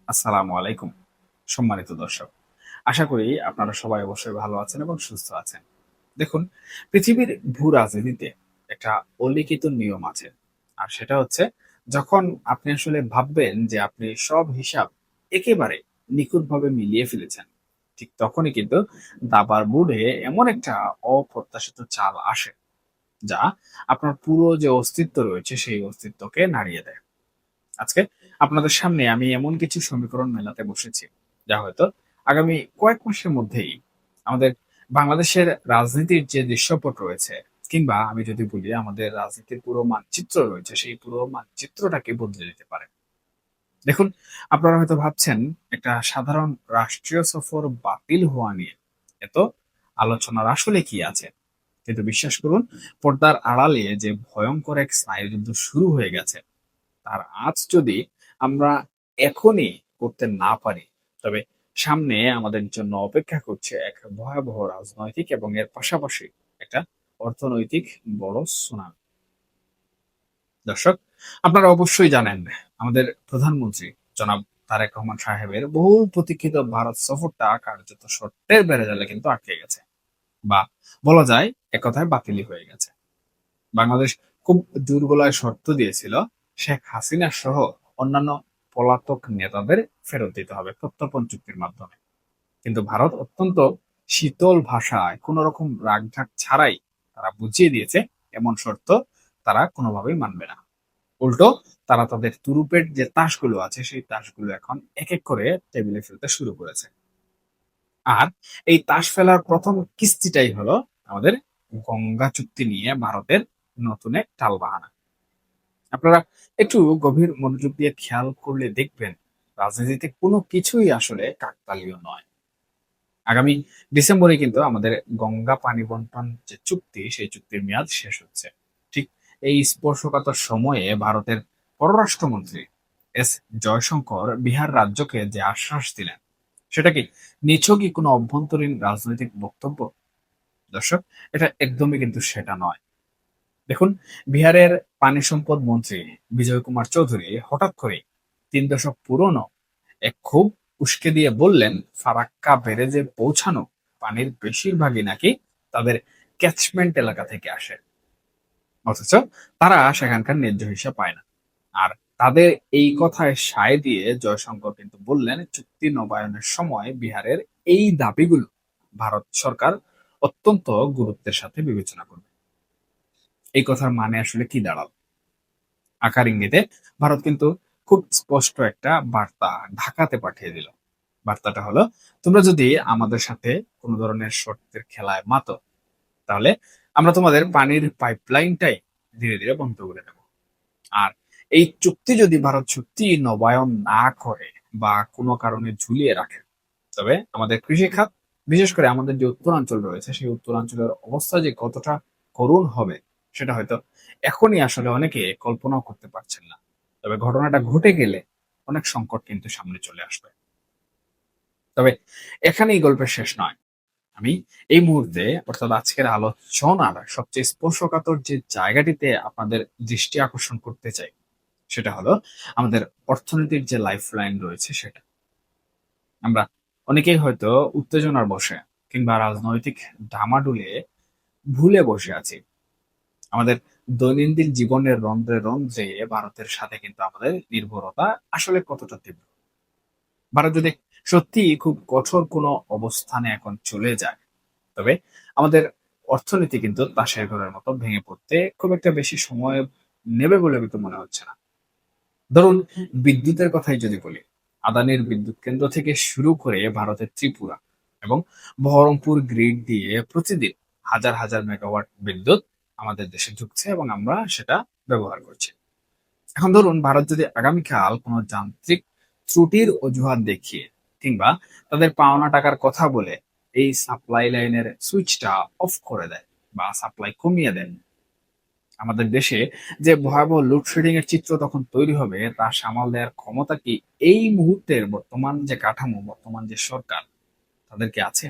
আসসালামু আলাইকুম সম্মানিত দর্শক। আশা করি আপনারা সবাই অবশ্যই ভালো আছেন এবং সুস্থ আছেন। দেখুন, পৃথিবীর ভূ রাজনীতিতে একটা অলিখিত নিয়ম আছে। আর সেটা হচ্ছে, যখন আপনি আসলে ভাববেন যে আপনি সব হিসাব একেবারে নিখুঁতভাবে মিলিয়ে ফেলেছেন, ঠিক তখনই কিন্তু দাবার বোর্ডে এমন একটা অপ্রত্যাশিত চাল আসে, যা আপনার পুরো যে অস্তিত্ব রয়েছে সেই অস্তিত্বকে নাড়িয়ে দেয়। আজকে আপনাদের সামনে আমি এমন কিছু সমীকরণ মেলাতে বসেছি, যা হয়তো আগামী কয়েক মাসের মধ্যেই আমাদের বাংলাদেশের রাজনীতির যে দৃশ্যপট রয়েছে, কিংবা আমি যদি বলি আমাদের রাজনীতির পুরো মানচিত্র রয়েছে, সেই পুরো মানচিত্রটাকে বদলে দিতে পারে। দেখুন, আপনারা হয়তো ভাবছেন একটা সাধারণ রাষ্ট্রীয় সফর বাতিল হওয়া নিয়ে এত আলোচনার আসলে কি আছে, কিন্তু বিশ্বাস করুন, পর্দার আড়ালে যে ভয়ঙ্কর এক স্নায়ুযুদ্ধ শুরু হয়ে গেছে, তার আঁচ যদি আমরা এখনই করতে না পারি, তবে সামনে আমাদের জন্য অপেক্ষা করছে এক ভয়াবহ রাজনৈতিক এবং এর পাশাপাশি একটা অর্থনৈতিক বড় সুনামি। দর্শক, আপনারা অবশ্যই জানেন, আমাদের প্রধানমন্ত্রী জনাব তারেক রহমান সাহেবের বহু প্রতীক্ষিত ভারত সফরটা কার্যত শর্তের বেড়াজালে কিন্তু আটকে গেছে, বা বলা যায় এক কথায় বাতিলই হয়ে গেছে। বাংলাদেশ খুব জোর গলায় শর্ত দিয়েছিল, শেখ হাসিনা সহ অন্যান্য পলাতক নেতাদের ফেরত দিতে হবে প্রত্যর্পণ চুক্তির মাধ্যমে। কিন্তু ভারত অত্যন্ত শীতল ভাষায় কোন রকম রাগঢাক ছাড়াই তারা বুঝিয়ে দিয়েছে, এমন শর্ত তারা কোনোভাবেই মানবে না। উল্টো তারা তাদের তুরুপের যে তাসগুলো আছে সেই তাসগুলো এখন এক এক করে টেবিলে ফেলতে শুরু করেছে। আর এই তাস ফেলার প্রথম কিস্তিটাই হলো আমাদের গঙ্গা চুক্তি নিয়ে ভারতের নতুন এক টালবাহানা। আপনারা একটু গভীর মনোযোগ দিয়ে খেয়াল করলে দেখবেন, রাজনীতিতে কোনো কিছুই আসলে কাকতালীয় নয়। আগামী ডিসেম্বরে কিন্তু আমাদের গঙ্গা পানি বন্টন যে চুক্তি, সেই চুক্তির মেয়াদ শেষ হচ্ছে। ঠিক এই স্পর্শকাতর সময়ে ভারতের পররাষ্ট্রমন্ত্রী এস জয়শঙ্কর বিহার রাজ্যকে যে আশ্বাস দিলেন, সেটা কি নিছকই কোনো অভ্যন্তরীণ রাজনৈতিক বক্তব্য? দর্শক, এটা একদমই কিন্তু সেটা নয়। দেখুন, বিহারের পানি সম্পদ মন্ত্রী বিজয় কুমার চৌধুরী হঠাৎ করে ৩ দশক পুরনো এক ক্ষোভ উস্কে দিয়ে বললেন, ফারাক্কা ব্যারেজে পৌঁছানো পানির বেশিরভাগই নাকি তাদের ক্যাচমেন্ট এলাকা থেকে আসে, অথচ তারা সেখানকার ন্যায্য হিসাব পায় না। আর তাদের এই কথায় সায় দিয়ে জয়শঙ্কর কিন্তু বললেন, চুক্তি নবায়নের সময় বিহারের এই দাবিগুলো ভারত সরকার অত্যন্ত গুরুত্বের সাথে বিবেচনা করবে। এই কথার মানে আসলে কি দাঁড়াল? আকার ইঙ্গিতে ভারত কিন্তু খুব স্পষ্ট একটা বার্তা ঢাকাতে পাঠিয়ে দিল। বার্তাটা হলো, তোমরা যদি আমাদের সাথে কোন ধরনের শর্তের খেলায় মাতো, তাহলে আমরা তোমাদের পানির পাইপলাইনটাই ধীরে ধীরে বন্ধ করে দেব। আর এই চুক্তি যদি ভারত সত্যি নবায়ন না করে বা কোনো কারণে ঝুলিয়ে রাখে, তবে আমাদের কৃষি খাত, বিশেষ করে আমাদের যে উত্তরাঞ্চল রয়েছে, সেই উত্তরাঞ্চলের অবস্থা যে কতটা করুণ হবে, সেটা হয়তো এখনই আসলে অনেকে কল্পনাও করতে পারছেন না। তবে ঘটনাটা ঘটে গেলে অনেক সংকট কিন্তু সামনে চলে আসবে। তবে এখানেই গল্পের শেষ নয়। আমি এই মুহূর্তে, অর্থাৎ আজকের আলোচনার সবচেয়ে স্পর্শকাতর যে জায়গাটিতে আপনাদের দৃষ্টি আকর্ষণ করতে চাই, সেটা হলো আমাদের অর্থনীতির যে লাইফ লাইন রয়েছে সেটা। আমরা অনেকেই হয়তো উত্তেজনার বশে কিংবা রাজনৈতিক ডামাডুলে ভুলে বসে আছি আমাদের দৈনন্দিন জীবনের রন্ধ্রে রন্ধ্রে ভারতের সাথে কিন্তু আমাদের নির্ভরতা আসলে কতটা তীব্র। ভারত যদি সত্যি খুব কঠোর কোনো অবস্থানে এখন চলে যায়, তবে আমাদের অর্থনীতি কিন্তু তাসের ঘরের মতো ভেঙে পড়তে খুব একটা বেশি সময় নেবে বলে কিন্তু মনে হচ্ছে না। ধরুন, বিদ্যুতের কথাই যদি বলি, আদানির বিদ্যুৎ কেন্দ্র থেকে শুরু করে ভারতের ত্রিপুরা এবং বহরমপুর গ্রিড দিয়ে প্রতিদিন হাজার হাজার মেগাওয়াট বিদ্যুৎ আমাদের দেশে ঢুকছে এবং আমরা সেটা ব্যবহার করছি। এখন ধরুন, ভারত যদি আগামীকাল কোনো যান্ত্রিক ত্রুটির অজুহাত দেখিয়ে কিংবা তাদের পাওনা টাকার কথা বলে এই সাপ্লাই লাইনের সুইচটা অফ করে দেয় বা সাপ্লাই কমিয়ে দেয়, আমাদের দেশে যে ভয়াবহ লোডশেডিং এর চিত্র তখন তৈরি হবে, তা সামাল দেওয়ার ক্ষমতা কি এই মুহূর্তের বর্তমান যে কাঠামো, বর্তমান যে সরকার, তাদের কি আছে?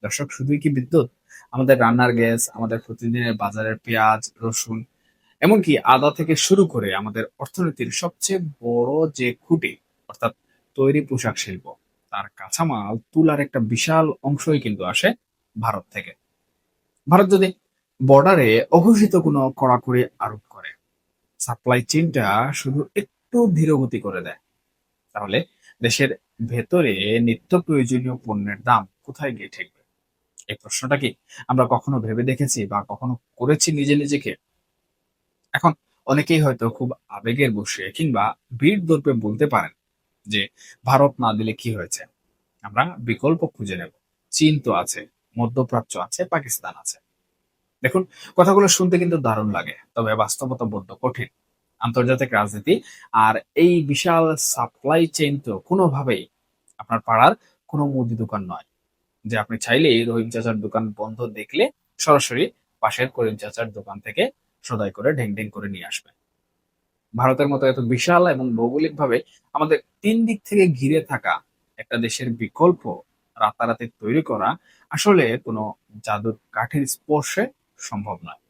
দর্শক, শুধুই কি বিদ্যুৎ? আমাদের রান্নার গ্যাস, আমাদের প্রতিদিনের বাজারের পেঁয়াজ, রসুন, এমনকি আদা থেকে শুরু করে আমাদের অর্থনীতির সবচেয়ে বড় যে খুঁটি, অর্থাৎ তৈরি পোশাক শিল্প, তার কাঁচামাল তুলার একটা বিশাল অংশই কিন্তু আসে ভারত থেকে। ভারত যদি বর্ডারে অঘোষিত কোনো কড়াকড়ি আরোপ করে, সাপ্লাই চেইনটা শুধু একটু ধীরগতি করে দেয়, তাহলে দেশের ভেতরে নিত্য প্রয়োজনীয় পণ্যের দাম কোথায় গিয়ে ঠেকবে? এই প্রশ্নটা কি আমরা কখনো ভেবে দেখেছি বা কখনো করেছি নিজে নিজেকে? এখন অনেকেই হয়তো খুব আবেগের বশে কিংবা ভিড় দর্পে বলতে পারেন যে ভারত না দিলে কি হয়েছে, আমরা বিকল্প খুঁজে নেব। চীন তো আছে, মধ্যপ্রাচ্য আছে, পাকিস্তান আছে। দেখুন, কথাগুলো শুনতে কিন্তু দারুণ লাগে, তবে বাস্তবতা বড্ড কঠিন। আন্তর্জাতিক রাজনীতি আর এই বিশাল সাপ্লাই চেইন তো কোনোভাবেই আপনার পাড়ার কোনো মুদি দোকান নয়, যে আপনি চাইলেই রহিম চাচার দোকান বন্ধ দেখলে সরাসরি পাশের করিম চাচার দোকান থেকে সদাই করে ঢেং ঢেং করে নিয়ে আসবেন। ভারতের মতো এত বিশাল এবং ভৌগোলিকভাবে আমাদের তিন দিক থেকে ঘিরে থাকা একটা দেশের বিকল্প রাতারাতি তৈরি করা আসলে কোনো জাদুর কাঠির স্পর্শে সম্ভব নয়।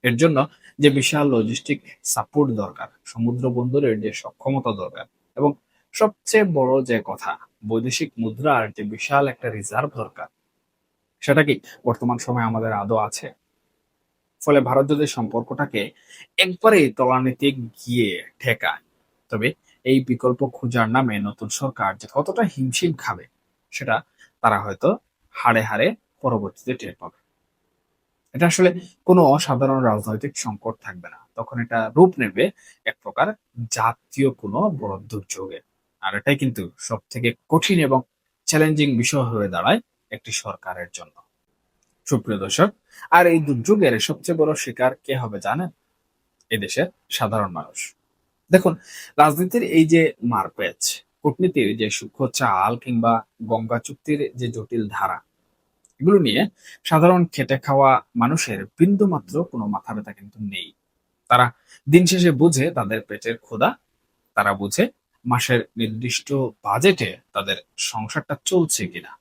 এর জন্য যে বিশাল লজিস্টিক সাপোর্ট দরকার, সমুদ্র বন্দরের যে সক্ষমতা দরকার, এবং সবচেয়ে বড় যে কথা, বৈদেশিক মুদ্রার যে বিশাল একটা রিজার্ভ দরকার, সেটা কি বর্তমান সময়ে আমাদের আদৌ আছে? ফলে ভারত যদি সম্পর্কটাকে একবারেই তলানিতে গিয়ে ঠেকায়, তবে এই বিকল্প খোঁজার নামে নতুন সরকার যে কতটা হিমশিম খাবে, সেটা তারা হয়তো হাড়ে হাড়ে পরবর্তীতে টের পাবে। এটা আসলে কোনো অসাধারণ রাজনৈতিক সংকট থাকবে না, তখন এটা রূপ নেবে এক প্রকার জাতীয় কোনো বড় দুর্যোগে। আর এটাই কিন্তু সব থেকে কঠিন এবং চ্যালেঞ্জিং বিষয় হয়ে দাঁড়ায় একটি সরকারের জন্য। সুপ্রিয় দর্শক, আর এই দুর্যোগের সবচেয়ে বড় শিকার কে হবে জানেন? এদেশের সাধারণ মানুষ। দেখুন, রাজনীতির এই যে মারপ্যাচ, কূটনীতির যে সূক্ষ্ম চাল কিংবা গঙ্গা চুক্তির যে জটিল ধারা, এগুলো নিয়ে সাধারণ খেটে খাওয়া মানুষের বিন্দুমাত্র কোনো মাথা ব্যথা কিন্তু নেই। তারা দিন শেষে বুঝে তাদের পেটের ক্ষুধা, তারা বুঝে মাসের নির্দিষ্ট বাজেটে তাদের সংসারটা চলছে কিনা।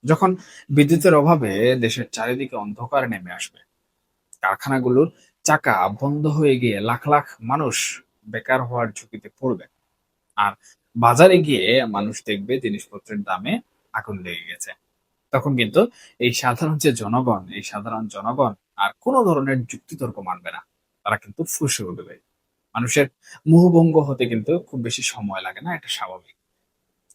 যখন বিদ্যুতের অভাবে দেশের চারিদিকে অন্ধকার নেমে আসবে, কারখানাগুলোর চাকা বন্ধ হয়ে গিয়ে লাখ লাখ মানুষ বেকার হওয়ার ঝুঁকিতে পড়বে, আর বাজারে গিয়ে মানুষ দেখবে জিনিসপত্রের দামে আগুন লেগে গেছে, তখন কিন্তু এই সাধারণ জনগণ আর কোনো ধরনের যুক্তিতর্ক মানবে না। তারা কিন্তু ফুঁসে উঠবে। মানুষের মোহভঙ্গ হতে কিন্তু খুব বেশি সময় লাগে না, এটা স্বাভাবিক।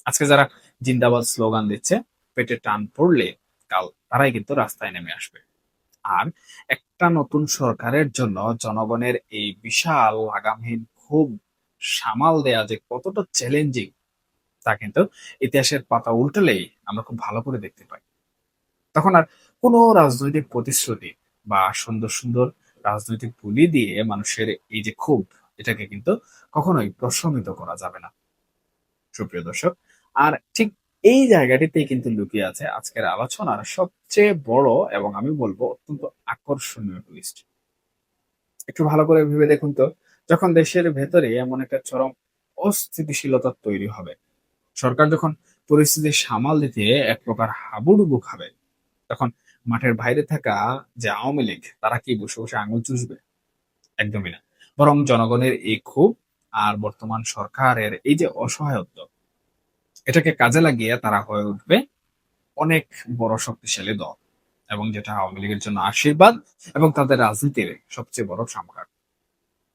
আজকে যারা জিন্দাবাদ স্লোগান দিচ্ছে, পেটে টান পড়লে কাল তারাই কিন্তু রাস্তায় নেমে আসবে। আর একটা নতুন সরকারের জন্য জনগণের এই বিশাল লাগামহীন ক্ষোভ সামাল দেয়া যে কতটা চ্যালেঞ্জিং, তা কিন্তু ইতিহাসের পাতা উল্টালেই আমরা খুব ভালো করে দেখতে পাই। তখন আর কোনো রাজনৈতিক প্রতিশ্রুতি বা সুন্দর সুন্দর রাজনৈতিক বুলি দিয়ে মানুষের এই যে ক্ষোভ, এটাকে কিন্তু কখনোই প্রশমিত করা যাবে না। সুপ্রিয় দর্শক, আর ঠিক এই জায়গাটিতেই কিন্তু লুকিয়ে আছে আজকের আলোচনার সবচেয়ে বড় এবং আমি বলবো অত্যন্ত আকর্ষণীয় টুইস্ট। একটু ভালো করে ভেবে দেখুন তো, যখন দেশের ভেতরে এমন একটা চরম অস্থিতিশীলতা তৈরি হবে, সরকার যখন পরিস্থিতি সামাল দিতে এক প্রকার হাবুডুবু খাবে, তখন মাঠের বাইরে থাকা যে আওয়ামী লীগ, তারা কি বসে বসে আঙুল চুষবে? একদমই না। বরং জনগণের এই ক্ষোভ আর বর্তমান সরকারের এই যে অসহায়ত্ব, এটাকে কাজে লাগিয়ে তারা হয়ে উঠবে অনেক বড় শক্তিশালী দল, এবং যেটা আওয়ামী লীগের জন্য আশীর্বাদ এবং তাদের রাজনীতির সবচেয়ে বড় সংকট।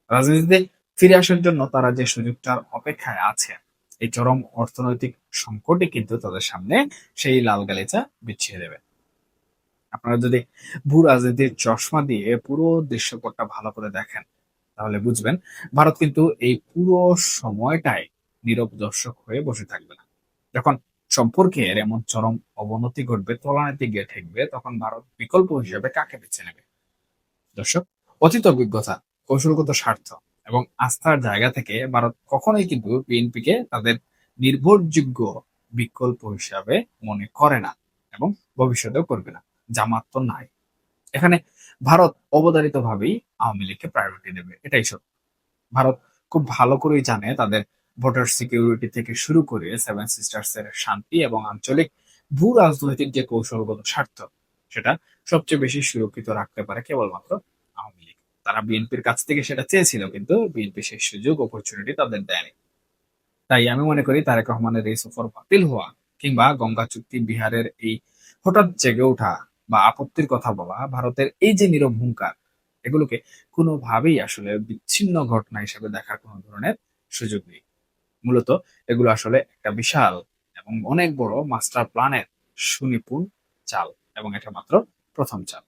রাজনীতিতে ফিরে আসার জন্য তারা যে সুযোগটার অপেক্ষায় আছে, এই চরম অর্থনৈতিক সংকটই কিন্তু তাদের সামনে সেই লাল গালিচা বিছিয়ে দেবে। আপনারা যদি ভূ রাজনীতির চশমা দিয়ে পুরো দৃশ্যপটটা ভালো করে দেখেন, তাহলে বুঝবেন ভারত কিন্তু এই পুরো সময়টাই নীরব দর্শক হয়ে বসে থাকবে না। যখন সম্পর্কের এমন চরম অবনতি ঘটবে, তলানিতে গিয়ে ঠেকবে, তখন ভারত বিকল্প হিসেবে কাকে বেছে নেবে? দর্শক, অতীত অভিজ্ঞতা, কৌশলগত স্বার্থ এবং আস্থার জায়গা থেকে ভারত কখনোই কিন্তু বিএনপিকে তাদের নির্ভরযোগ্য বিকল্প হিসাবে মনে করে না, এবং ভবিষ্যতেও করবে না। জামাত তো নাই। এখানে ভারত অবধারিত ভাবেই আওয়ামী লীগকে প্রায়োরিটি দেবে, এটাই সত্য। ভারত খুব ভালো করেই জানে তাদের ভোটার সিকিউরিটি থেকে শুরু করে সেভেন সিস্টার্স এর শান্তি এবং আঞ্চলিক ভূ রাজনৈতিক যে কৌশলগত স্বার্থ, সেটা সবচেয়ে বেশি সুরক্ষিত রাখতে পারে কেবলমাত্র আওয়ামী লীগ। তারা বিএনপির কাছ থেকে সেটা চেয়েছিল, কিন্তু বিএনপি সেই সুযোগ অপরচুনিটি তাদের দেয়নি। তাই আমি মনে করি তারেক রহমানের এই সফর বাতিল হওয়া কিংবা গঙ্গা চুক্তি বিহারের এই হঠাৎ জেগে ওঠা বা আপত্তির কথা বলা, ভারতের এই যে নীরব হুঙ্কার, এগুলোকে কোনোভাবেই আসলে বিচ্ছিন্ন ঘটনা হিসেবে দেখার কোনো ধরনের সুযোগ নেই। মূলত এগুলো আসলে একটা বিশাল এবং অনেক বড় মাস্টার প্ল্যানের সুনিপুণ চাল, এবং এটা মাত্র প্রথম চাল।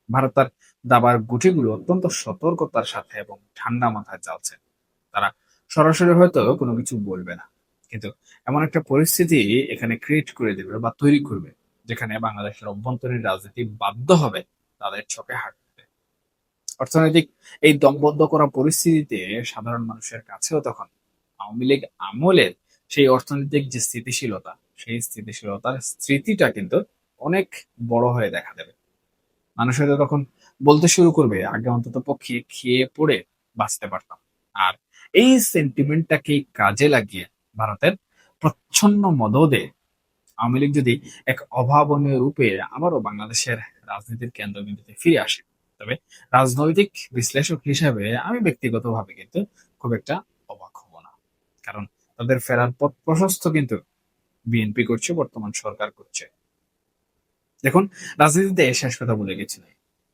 ভারত তার দাবার গুটিগুলো অত্যন্ত সতর্কতার সাথে এবং ঠান্ডা মাথায় চালছে। তারা সরাসরি হয়তো কোনো কিছু বলবে না, কিন্তু এমন একটা পরিস্থিতি এখানে ক্রিয়েট করে দেবে বা তৈরি করবে, যেখানে বাংলাদেশের অভ্যন্তরীণ রাজনীতি বাধ্য হবে তাদের চোখে হাঁটতে। অর্থনৈতিক এই দমবন্ধ করা পরিস্থিতিতে সাধারণ মানুষের কাছেও তখন আওয়ামী লীগ আমলের সেই অর্থনৈতিক যে স্থিতিশীলতা, সেই স্থিতিশীলতার স্মৃতিটা কিন্তু অনেক বড় হয়ে দেখা দেবে। মানুষ হয়তো তখন বলতে শুরু করবে, আগে অন্তত পক্ষে খেয়ে পড়ে বাঁচতে পারতাম। আর এই সেন্টিমেন্টটাকে কাজে লাগিয়ে ভারতের প্রচ্ছন্ন মদদে আওয়ামী লীগ যদি এক অভাবনীয় রূপে আবারও বাংলাদেশের রাজনীতির কেন্দ্রবিন্দুতে ফিরে আসে, তবে রাজনৈতিক বিশ্লেষক হিসাবে আমি ব্যক্তিগতভাবে কিন্তু খুব একটা অবাক হব না। কারণ তাদের ফেরার পথ প্রশস্ত কিন্তু বিএনপি করছে, বর্তমান সরকার করছে। দেখুন, রাজনীতিতে শেষ কথা বলে গেছি না।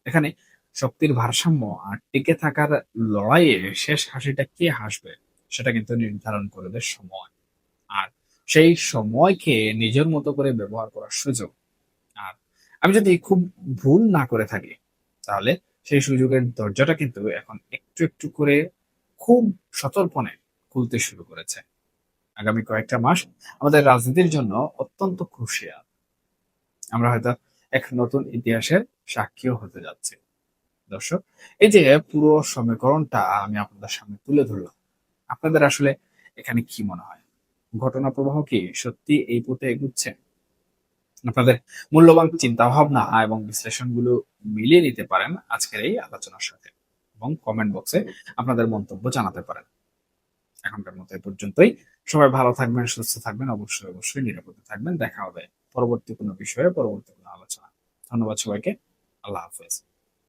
এখানে শক্তির ভারসাম্য আর টিকে থাকার লড়াইয়ে শেষ হাসিটা কে হাসবে, সেটা কিন্তু নির্ধারণ করে দেয় সময়। আর সেই সময়কে নিজের মতো করে ব্যবহার করার সুযোগ। আর আমি যদি খুব ভুল না করে থাকি, তাহলে সেই সুযোগের দরজাটা কিন্তু এখন একটু একটু করে খুব সতর্পণে খুলতে শুরু করেছে। আগামী কয়েকটা মাস আমাদের রাজনীতির জন্য অত্যন্ত ক্রুশিয়াল। আমরা হয়তো এক নতুন ইতিহাসের সাক্ষীও হতে যাচ্ছি। দর্শক, এই যে পুরো সমীকরণটা আমি আপনাদের সামনে তুলে ধরলাম, আপনাদের আসলে এখানে কি মনে হয়? ঘটনা প্রবাহ কি সত্যি এই পথে এগুচ্ছে? আপনাদের মূল্যবান চিন্তা ভাবনা এবং বিশ্লেষণগুলো মিলিয়ে নিতে পারেন আজকের এই আলোচনার সাথে, এবং কমেন্ট বক্সে আপনাদের মন্তব্য জানাতে পারেন। এখনকার মতো এ পর্যন্তই। সবাই ভালো থাকবেন, সুস্থ থাকবেন, অবশ্যই অবশ্যই নিরাপদে থাকবেন। দেখা হবে পরবর্তী কোনো বিষয়ে, পরবর্তী কোনো আলোচনা। ধন্যবাদ সবাইকে। আল্লাহ হাফেজ।